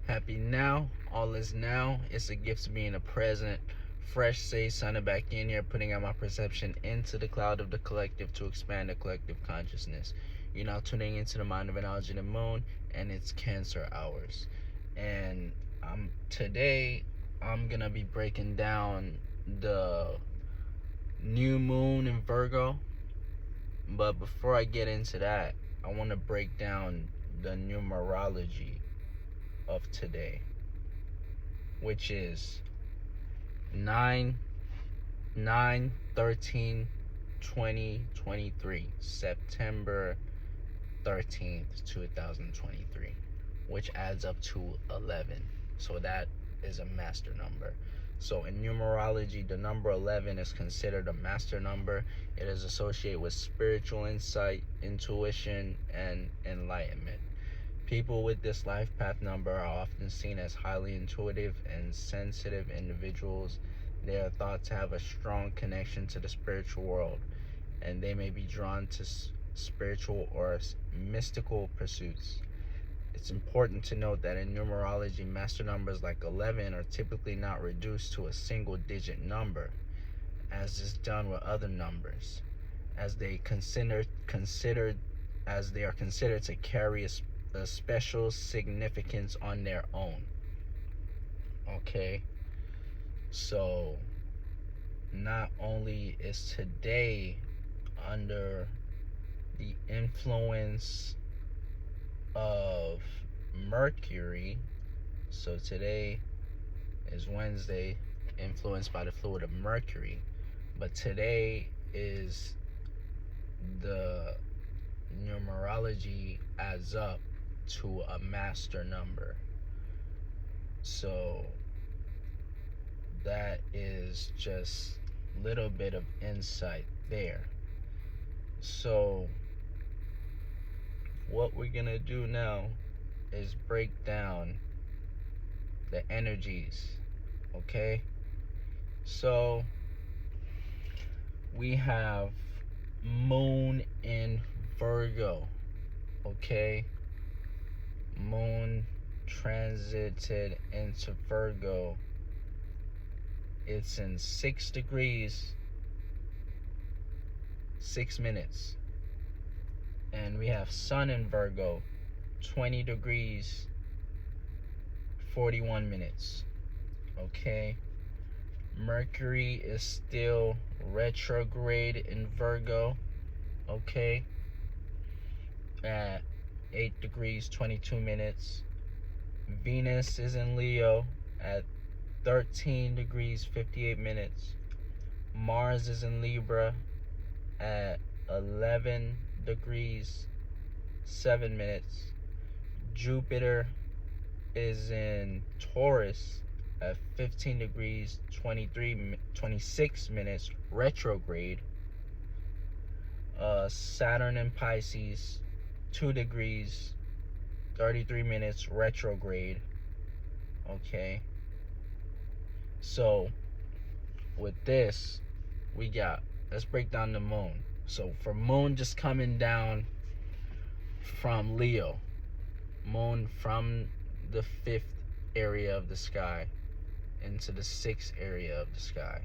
Happy now, all is now. It's a gift to be in the present. Fresh say, signing back in here, putting out my perception into the cloud of the collective to expand the collective consciousness. You're now tuning into the mind of analogy of the moon and its Cancer hours. And today I'm gonna be breaking down the new moon in Virgo. But before I get into that, I want to break down the numerology of today, which is 9 9 13 2023, September 13th 2023, which adds up to 11. So that is a master number. So in numerology, the number 11 is considered a master number. It is associated with spiritual insight, intuition, and enlightenment. People with this life path number are often seen as highly intuitive and sensitive individuals. They are thought to have a strong connection to the spiritual world, and they may be drawn to spiritual or mystical pursuits. It's important to note that in numerology, master numbers like 11 are typically not reduced to a single digit number, as is done with other numbers, as they are considered to carry a special significance on their own. Okay, so not only is today under the influence of Mercury, so today is Wednesday, influenced by the fluid of Mercury, but today is the numerology adds up to a master number. So that is just a little bit of insight there. So what we're gonna do now is break down the energies. Okay, so we have moon in Virgo. Okay, moon transited into Virgo. It's in 6 degrees 6 minutes. And we have sun in Virgo, 20 degrees 41 minutes. Okay, Mercury is still retrograde in Virgo. Okay, at 8 degrees 22 minutes. Venus is in Leo at 13 degrees 58 minutes. Mars is in Libra at 11 degrees 7 minutes. Jupiter is in Taurus at 15 degrees 26 minutes retrograde. Saturn in Pisces, 2 degrees 33 minutes retrograde. Okay, so with this we got, let's break down the moon. So for moon just coming down from Leo, moon from the 5th area of the sky into the 6th area of the sky,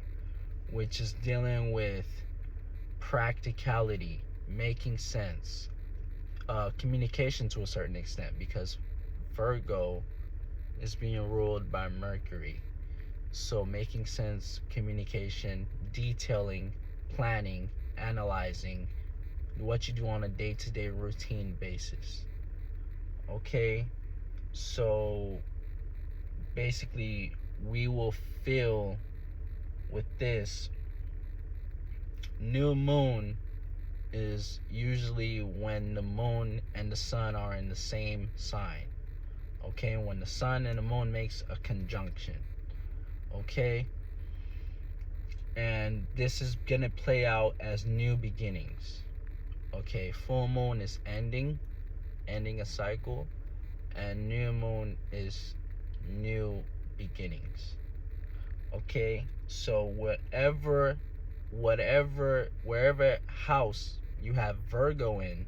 which is dealing with practicality, making sense, communication to a certain extent, because Virgo is being ruled by Mercury. So making sense, communication, detailing, planning, analyzing what you do on a day-to-day routine basis. Okay, so basically we will feel with this new moon is usually when the moon and the sun are in the same sign. Okay, when the sun and the moon makes a conjunction. Okay, and this is gonna play out as new beginnings. Okay, full moon is ending a cycle, and new moon is new beginnings. Okay, so wherever house you have Virgo in,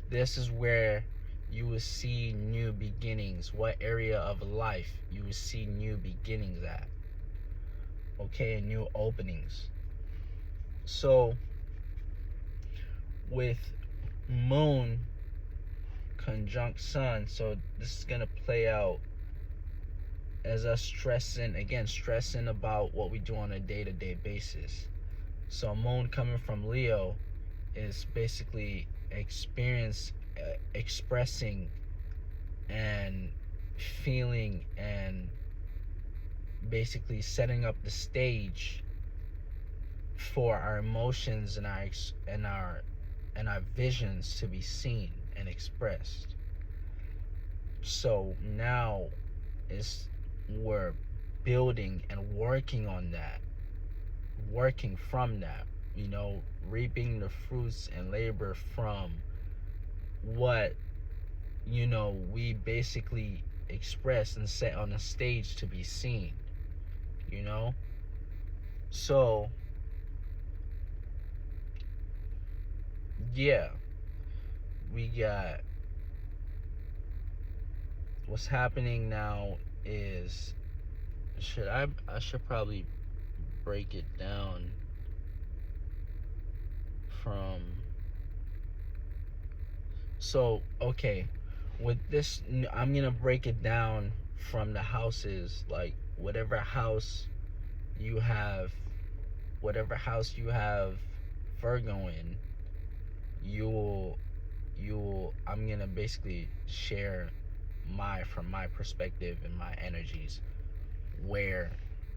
this is where you will see new beginnings, what area of life you will see new beginnings at, okay, and new openings. So with moon conjunct sun, so this is gonna play out as us stressing about what we do on a day-to-day basis. So moon coming from Leo is basically expressing and feeling and basically setting up the stage for our emotions and our visions to be seen and expressed. So now is we're building and working on that, working from that, reaping the fruits and labor from what we basically express and set on a stage to be seen. So yeah, we got what's happening now is I should probably break it down from okay, with this I'm gonna break it down from the houses, like whatever house you have Virgo in, I'm gonna basically share from my perspective and my energies where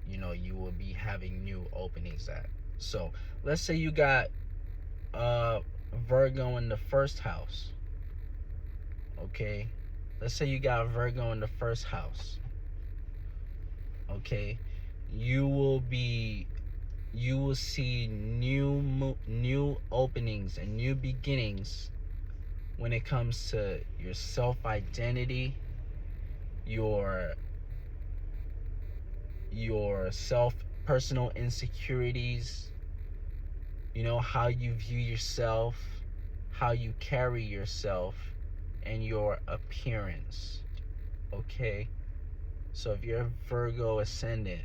you will be having new openings at. So let's say you got Virgo in the first house. Okay, let's say you got Virgo in the first house. Okay, you will see new openings and new beginnings when it comes to your self-identity, your personal insecurities, how you view yourself, how you carry yourself, and your appearance. Okay, so if you're a Virgo ascendant,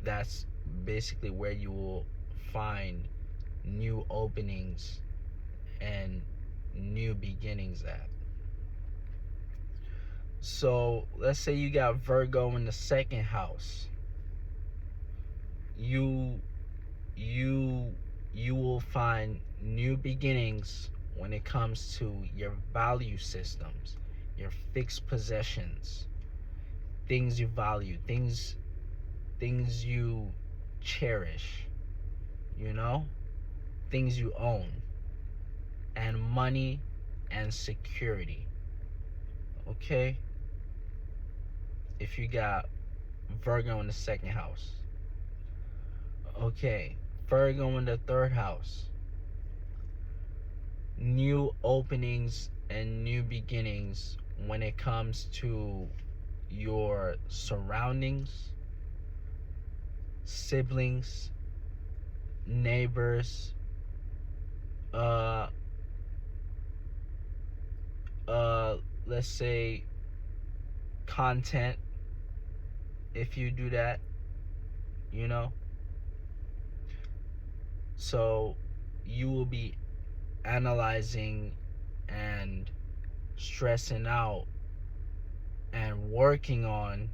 that's basically where you will find new openings and new beginnings at. So let's say you got Virgo in the second house. You will find new beginnings when it comes to your value systems, your fixed possessions, things you value, things you cherish, things you own, and money and security. Okay, if you got Virgo in the second house. Okay, Virgo in the third house. New openings and new beginnings when it comes to your surroundings, siblings, neighbors, let's say content, if you do that, so you will be analyzing and stressing out and working on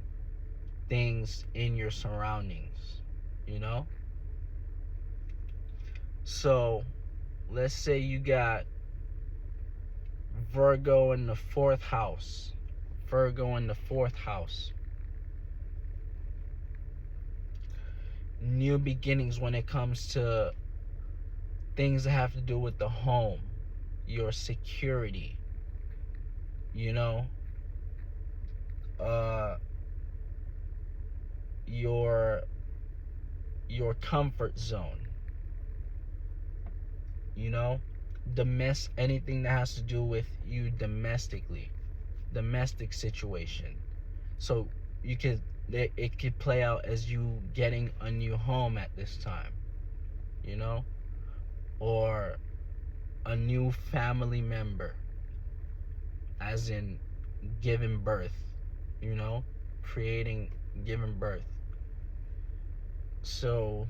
things in your surroundings, so let's say you got Virgo in the fourth house. New beginnings when it comes to things that have to do with the home, your security, your comfort zone, anything that has to do with you domestic situation. So it could play out as you getting a new home at this time, or a new family member, as in giving birth, you know, creating, giving birth. So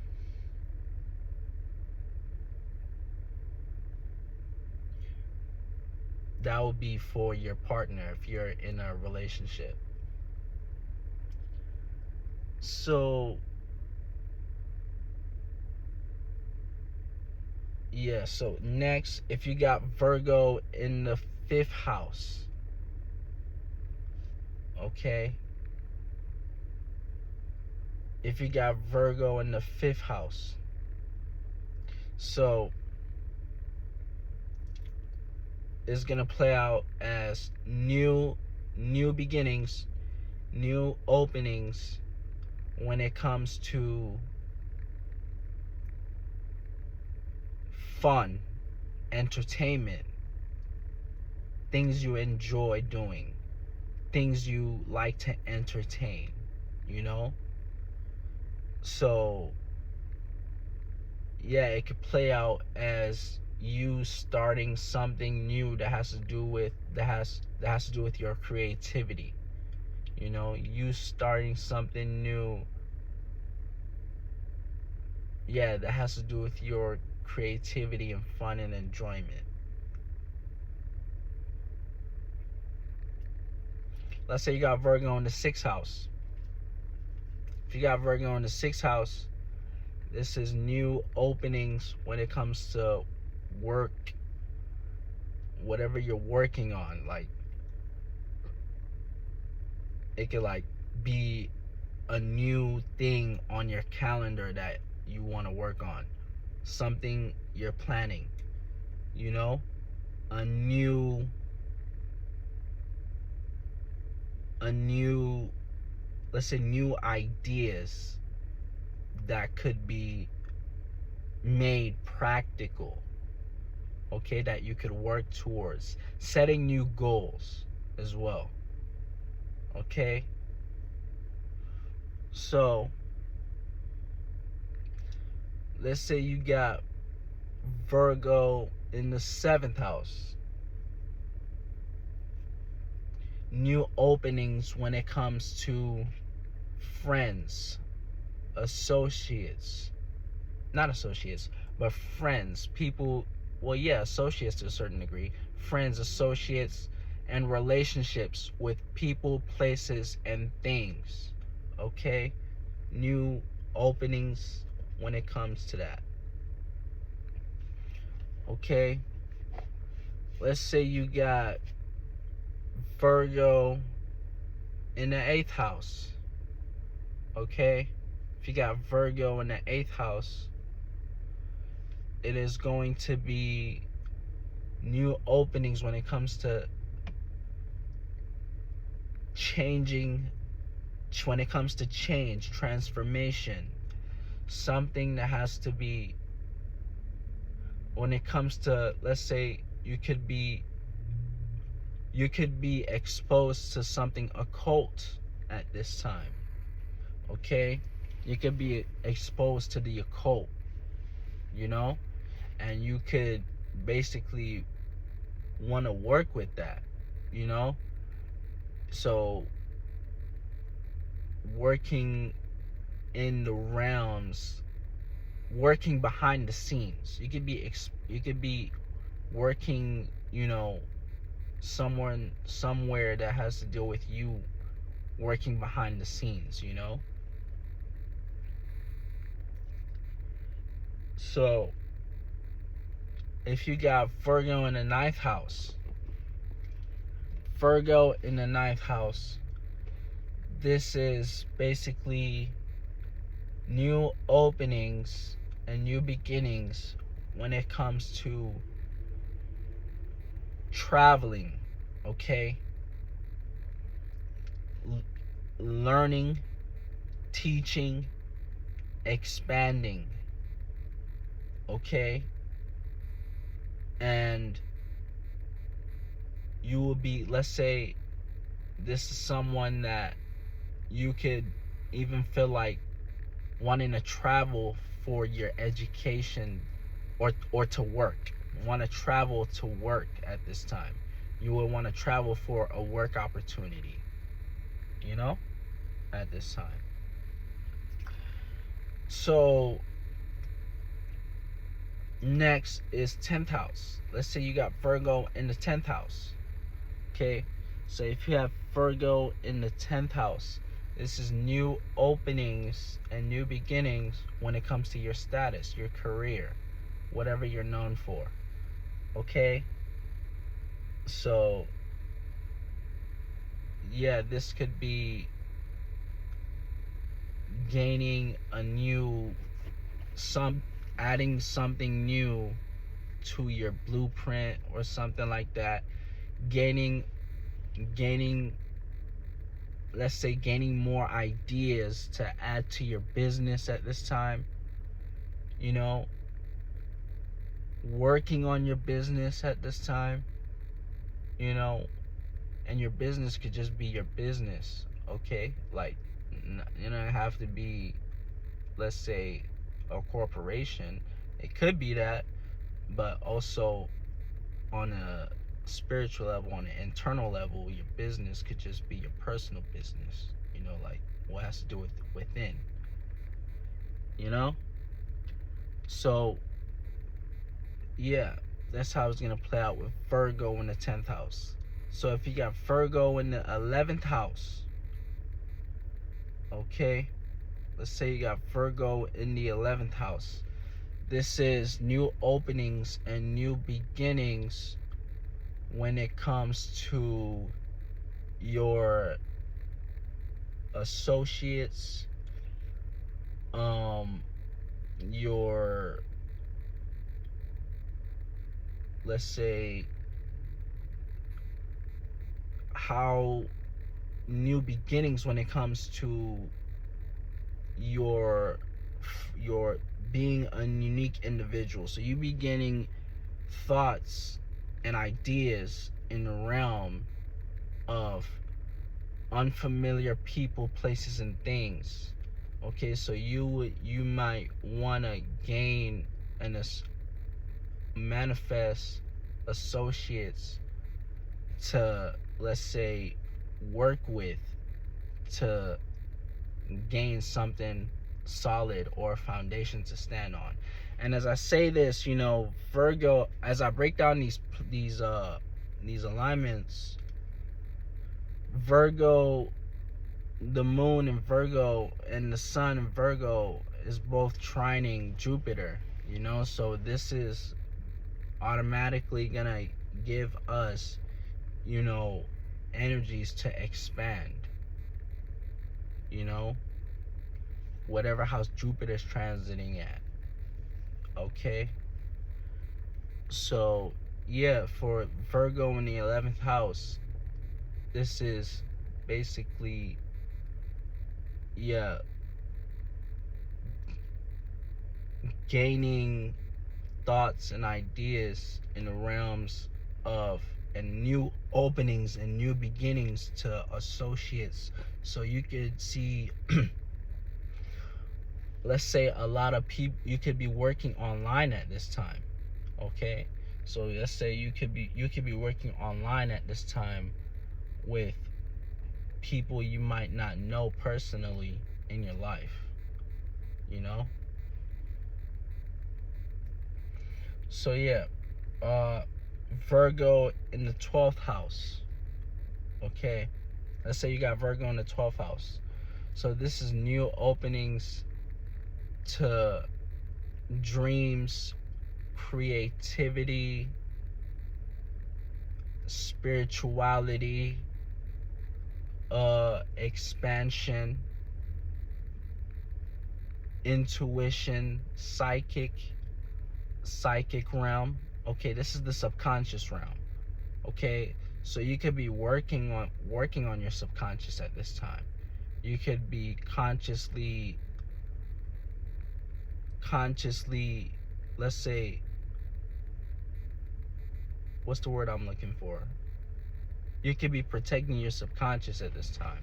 that would be for your partner if you're in a relationship. So yeah, so next, if you got Virgo in the 5th house, okay? If you got Virgo in the 5th house, so it's gonna play out as new beginnings, new openings when it comes to fun, entertainment, things you enjoy doing, things you like to entertain, you know? So yeah, it could play out as you starting something new that has to do with your creativity. You know, you starting something new, yeah, that has to do with your creativity and fun and enjoyment. Let's say you got Virgo in the 6th house. If you got Virgo in the 6th house, this is new openings when it comes to work, whatever you're working on. Like, it could like be a new thing on your calendar that you want to work on, something you're planning, you know, a new let's say new ideas that could be made practical, okay, that you could work towards, setting new goals as well, okay? So let's say you got Virgo in the 7th house. New openings when it comes to friends, associates, not associates, but friends, people, well, yeah, associates to a certain degree, friends, associates, and relationships with people, places, and things, okay? New openings when it comes to that, okay? Let's say you got Virgo in the 8th house, okay? If you got Virgo in the 8th house, it is going to be new openings when it comes to changing, when it comes to change, transformation, something that has to be, when it comes to, let's say you could be exposed to something occult at this time, okay? You could be exposed to the occult, you know, and you could basically want to work with that, you know? So working in the realms, working behind the scenes, you could be working, you know, somewhere that has to deal with you working behind the scenes, you know? So if you got Virgo in the 9th house, this is basically new openings and new beginnings when it comes to traveling, okay? Learning, teaching, expanding, okay? And you will be, let's say this is someone that you could even feel like wanting to travel for your education or to work, want to travel to work at this time, You would want to travel for a work opportunity, you know, at this time. So next is 10th house. Let's say you got Virgo in the 10th house. Okay, so if you have Virgo in the 10th house, this is new openings and new beginnings when it comes to your status, your career, whatever you're known for. Okay, so yeah, this could be gaining a new, adding something new to your blueprint or something like that. Gaining, let's say, gaining more ideas to add to your business at this time. You know, working on your business at this time. You know, and your business could just be your business. Okay, like, you don't have to be, let's say, a corporation. It could be that, but also on a spiritual level, on an internal level, your business could just be your personal business. You know, like what has to do with within. You know, so yeah, that's how it's gonna play out with Virgo in the 10th house. So if you got Virgo in the 11th house, okay, let's say you got Virgo in the 11th house. This is new openings and new beginnings when it comes to your associates, your, let's say, how new beginnings when it comes to your being a unique individual. So you be getting thoughts and ideas in the realm of unfamiliar people, places, and things. Okay, so you might want to gain and manifest associates to, let's say, work with, to gain something solid or a foundation to stand on. And as I say this, you know, Virgo, as I break down these alignments, Virgo, the moon in Virgo and the sun in Virgo is both trining Jupiter, you know, so this is automatically gonna give us, you know, energies to expand, you know, whatever house Jupiter's transiting at. Okay, so yeah, for Virgo in the 11th house, this is basically, yeah, gaining thoughts and ideas in the realms of, and new openings and new beginnings to associates. So you could see let's say a lot of people, you could be working online at this time. Okay, so let's say you could be working online at this time with people you might not know personally in your life, you know. So yeah, Virgo in the 12th house. Okay, let's say you got Virgo in the 12th house. So this is new openings to dreams, creativity, spirituality, expansion, intuition, psychic realm. Okay, this is the subconscious realm. Okay, so you could be working on your subconscious at this time. You could be consciously, let's say, what's the word I'm looking for? You could be protecting your subconscious at this time.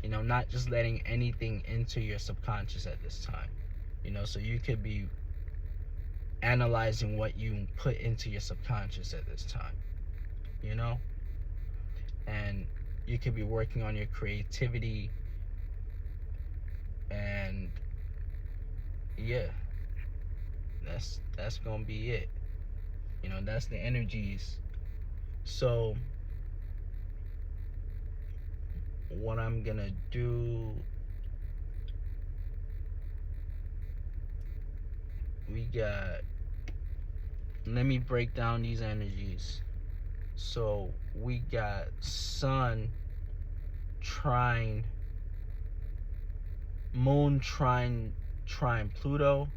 You know, not just letting anything into your subconscious at this time. You know, so you could be analyzing what you put into your subconscious at this time. you know? And you could be working on your creativity, and yeah, that's gonna be it. You know, that's the energies. So what I'm gonna do, let me break down these energies. So we got Sun trine, Moon trine Pluto,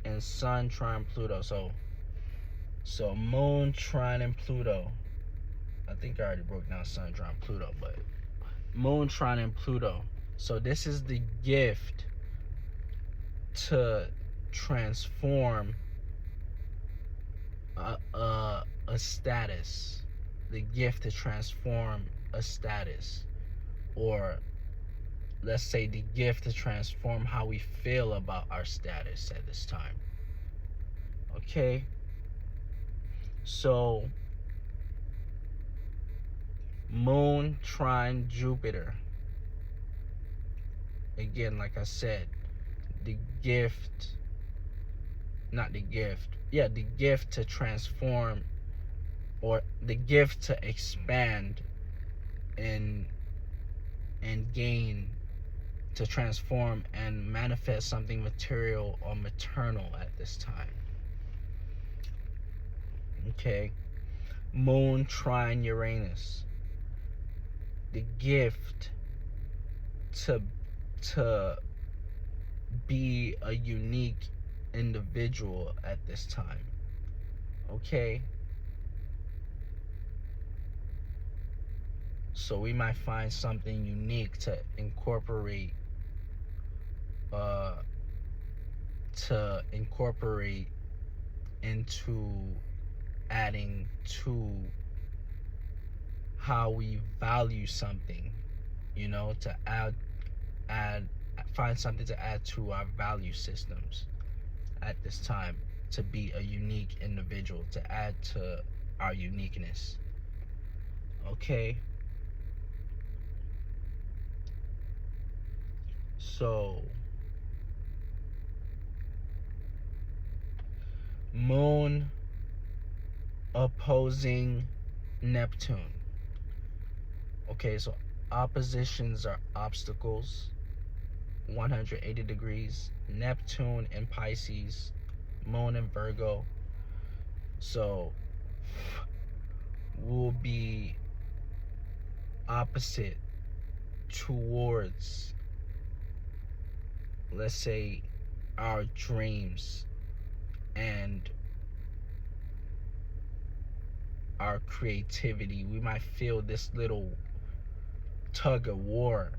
and Sun trine Pluto. So Moon trine and Pluto. I think I already broke down Sun trine Pluto, but Moon trine and Pluto. So this is the gift to transform a status. The gift to transform a status, or let's say the gift to transform how we feel about our status at this time. Okay? So Moon trine Jupiter. Again, like I said, the gift to transform, or the gift to expand and gain, to transform and manifest something material or maternal at this time. Okay? Moon trine Uranus. The gift to be a unique individual at this time. Okay? So we might find something unique to incorporate into adding to how we value something, you know, to find something to add to our value systems at this time, to be a unique individual, to add to our uniqueness. Okay? So Moon opposing Neptune. Okay, so oppositions are obstacles, 180 degrees. Neptune in Pisces, Moon in Virgo. So we'll be opposite towards, let's say, our dreams and our creativity. We might feel this little tug of war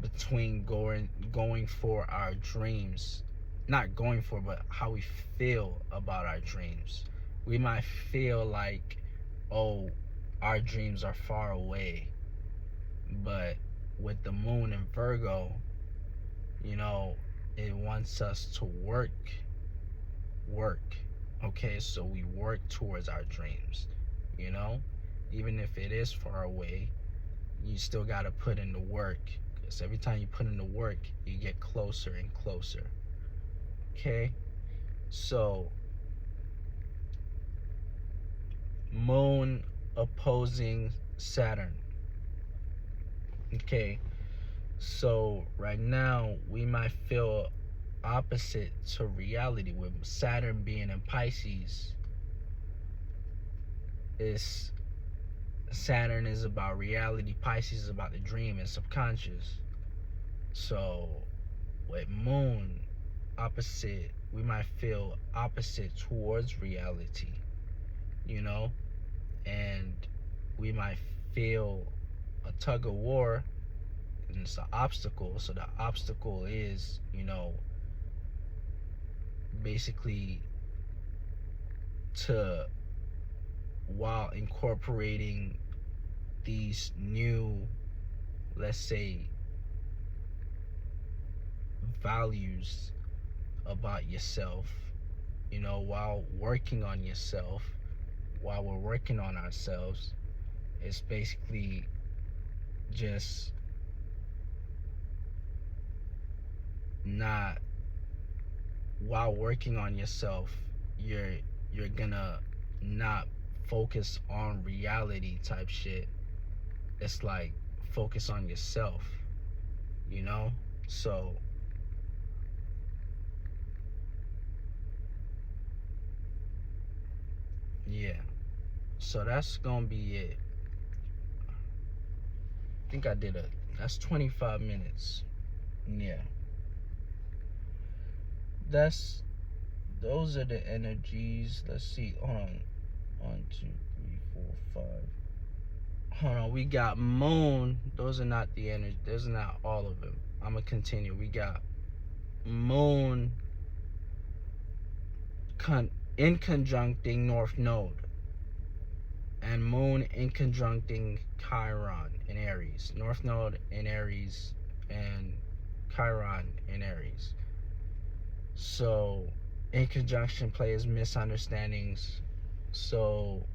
between going for our dreams, not going for, but how we feel about our dreams. We might feel like, oh, our dreams are far away, but with the Moon in Virgo, you know, it wants us to work. Okay, so we work towards our dreams, you know, even if it is far away, you still got to put in the work, because every time you put in the work, you get closer and closer. Okay, so Moon opposing Saturn. Okay, so right now we might feel opposite to reality, with Saturn being in Pisces. Saturn is about reality, Pisces is about the dream and subconscious. So with Moon opposite, we might feel opposite towards reality, you know, and we might feel a tug of war, and it's an obstacle. So the obstacle is, you know, basically while incorporating these new, let's say, values about yourself, you know, while working on yourself, while we're working on ourselves, it's basically just not, while working on yourself, you're gonna not focus on reality type shit. It's like focus on yourself, you know? So yeah. So that's gonna be it. I think that's 25 minutes. Yeah. Those are the energies. Let's see. Hold on. 1, 2, 3, 4, 5. Hold on. We got moon. Those are not the energy. Those are not all of them. I'm gonna continue. We got moon in conjuncting North Node, and moon in conjuncting Chiron in Aries. North Node in Aries and Chiron in Aries. So in conjunction plays misunderstandings. So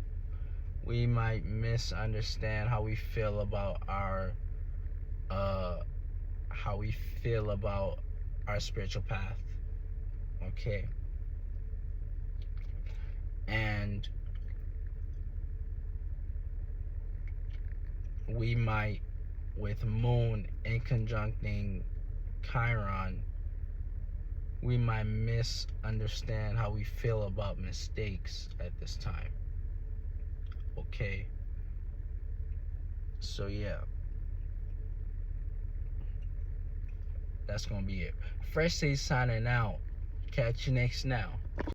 we might misunderstand how we feel about our spiritual path. Okay. And we might, with moon in conjuncting Chiron, we might misunderstand how we feel about mistakes at this time. Okay. So yeah. That's gonna be it. Fresh Say signing out. Catch you next now.